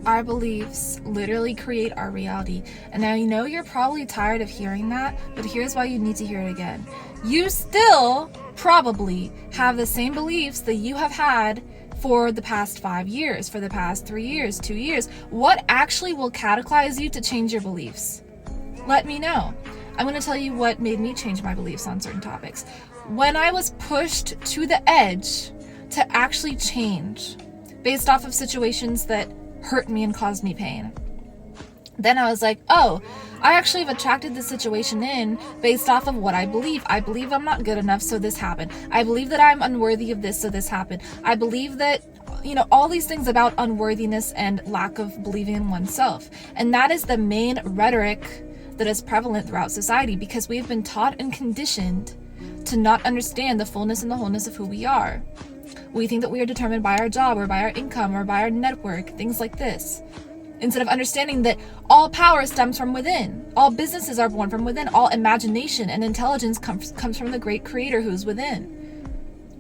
Our beliefs literally create our reality. And now, you're probably tired of hearing that, but here's why you need to hear it again. You still probably have the same beliefs that you have had for the past 5 years, for the past 3 years, 2 years. What actually will catalyze you to change your beliefs? Let me know. I'm going to tell you what made me change my beliefs on certain topics. When I was pushed to the edge to actually change based off of situations that hurt me and caused me pain, then I was like, oh, I actually have attracted this situation in based off of what I believe. I believe I'm not good enough, so this happened. I believe that I'm unworthy of this, so this happened. I believe that, all these things about unworthiness and lack of believing in oneself. And that is the main rhetoric that is prevalent throughout society, because we have been taught and conditioned to not understand the fullness and the wholeness of who we are. We think that we are determined by our job or by our income or by our network, things like this. Instead of understanding that all power stems from within. All businesses are born from within. All imagination and intelligence comes from the great creator who's within.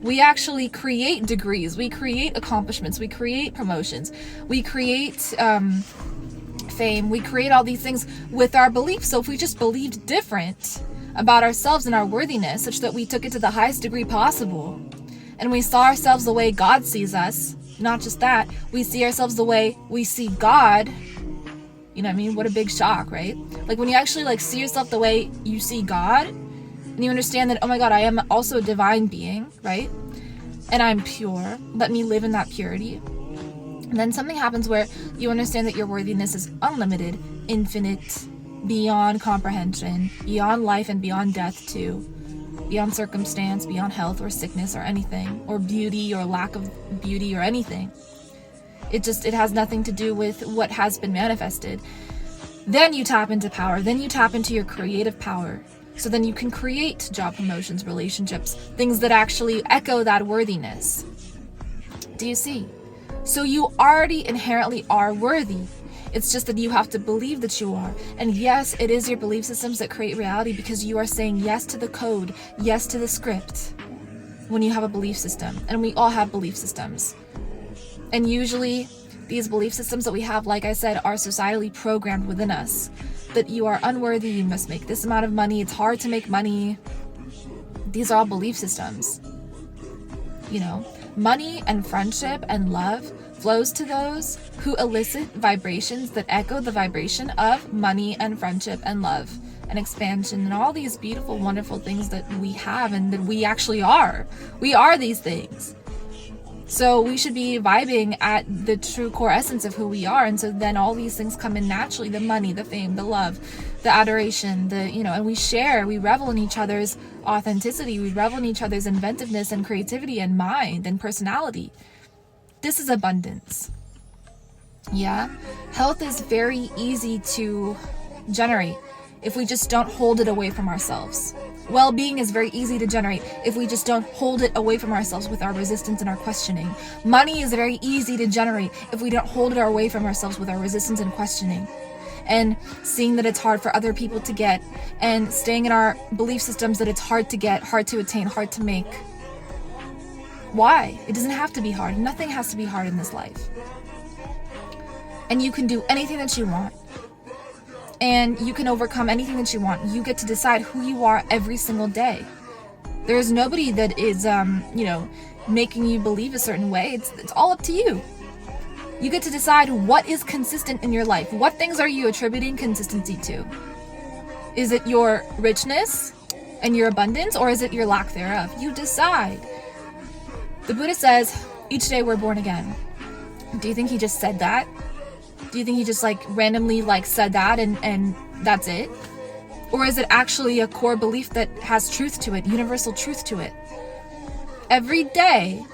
We actually create degrees. We create accomplishments. We create promotions. We create fame. We create all these things with our beliefs. So if we just believed different about ourselves and our worthiness, such that we took it to the highest degree possible, and we saw ourselves the way God sees us, not just that, we see ourselves the way we see God. You know what I mean? What a big shock, right? Like when you actually see yourself the way you see God, and you understand that, oh my God, I am also a divine being, right? And I'm pure. Let me live in that purity. And then something happens where you understand that your worthiness is unlimited, infinite, beyond comprehension, beyond life and beyond death too. Beyond circumstance, beyond health or sickness or anything, or beauty or lack of beauty or anything. It has nothing to do with what has been manifested. Then you tap into power. Then you tap into your creative power. So then you can create job promotions, relationships, things that actually echo that worthiness. Do you see? So you already inherently are worthy. It's just that you have to believe that you are. And yes, it is your belief systems that create reality, because you are saying yes to the code, yes to the script when you have a belief system. And we all have belief systems. And usually these belief systems that we have, like I said, are societally programmed within us. That you are unworthy, you must make this amount of money, it's hard to make money. These are all belief systems. Money and friendship and love flows to those who elicit vibrations that echo the vibration of money and friendship and love and expansion and all these beautiful, wonderful things that we have and that we actually are. We are these things. So we should be vibing at the true core essence of who we are. And so then all these things come in naturally: the money, the fame, the love, the adoration, and we revel in each other's authenticity. We revel in each other's inventiveness and creativity and mind and personality. This is abundance. Yeah? Health is very easy to generate if we just don't hold it away from ourselves. Well-being is very easy to generate if we just don't hold it away from ourselves with our resistance and our questioning. Money is very easy to generate if we don't hold it away from ourselves with our resistance and questioning. And seeing that it's hard for other people to get, and staying in our belief systems that it's hard to get, hard to attain, hard to make. Why? It doesn't have to be hard. Nothing has to be hard in this life. And you can do anything that you want. And you can overcome anything that you want. You get to decide who you are every single day. There is nobody that is, making you believe a certain way. It's all up to you. You get to decide what is consistent in your life. What things are you attributing consistency to? Is it your richness and your abundance, or is it your lack thereof? You decide. The Buddha says, each day we're born again. Do you think he just said that? Do you think he just randomly said that and that's it? Or is it actually a core belief that has truth to it, universal truth to it? Every day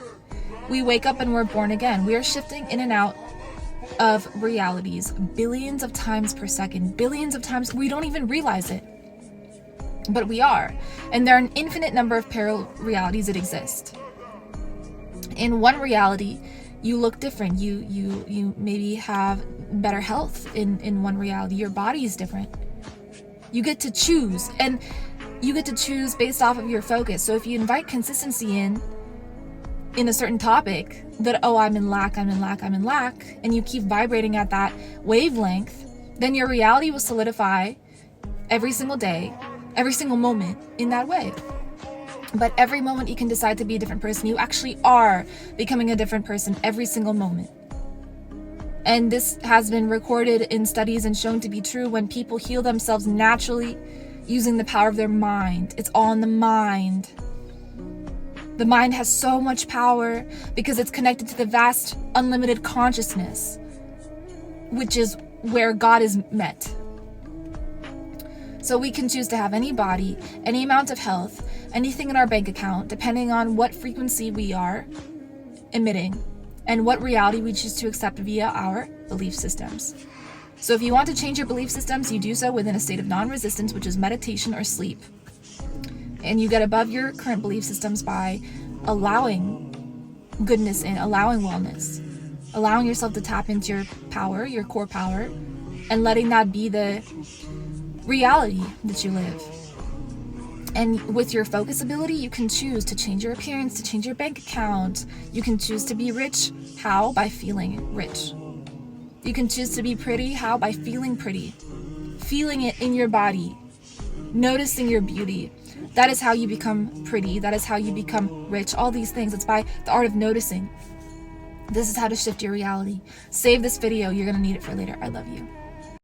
we wake up and we're born again. We are shifting in and out of realities billions of times per second, billions of times. We don't even realize it, but we are. And there are an infinite number of parallel realities that exist. In one reality, you look different. You maybe have better health in one reality. Your body is different. You get to choose, and you get to choose based off of your focus. So if you invite consistency in, in a certain topic that, oh, I'm in lack, and you keep vibrating at that wavelength, then your reality will solidify every single day, every single moment in that way. But every moment you can decide to be a different person. You actually are becoming a different person every single moment. And this has been recorded in studies and shown to be true when people heal themselves naturally using the power of their mind. It's all in the mind. The mind has so much power because it's connected to the vast, unlimited consciousness, which is where God is met. So we can choose to have any body, any amount of health, anything in our bank account, depending on what frequency we are emitting and what reality we choose to accept via our belief systems. So if you want to change your belief systems, you do so within a state of non-resistance, which is meditation or sleep. And you get above your current belief systems by allowing goodness in, allowing wellness, allowing yourself to tap into your power, your core power, and letting that be the reality that you live. And with your focus ability, you can choose to change your appearance, to change your bank account. You can choose to be rich. How? By feeling rich. You can choose to be pretty. How? By feeling pretty. Feeling it in your body. Noticing your beauty. That is how you become pretty. That is how you become rich. All these things. It's by the art of noticing. This is how to shift your reality. Save this video. You're going to need it for later. I love you.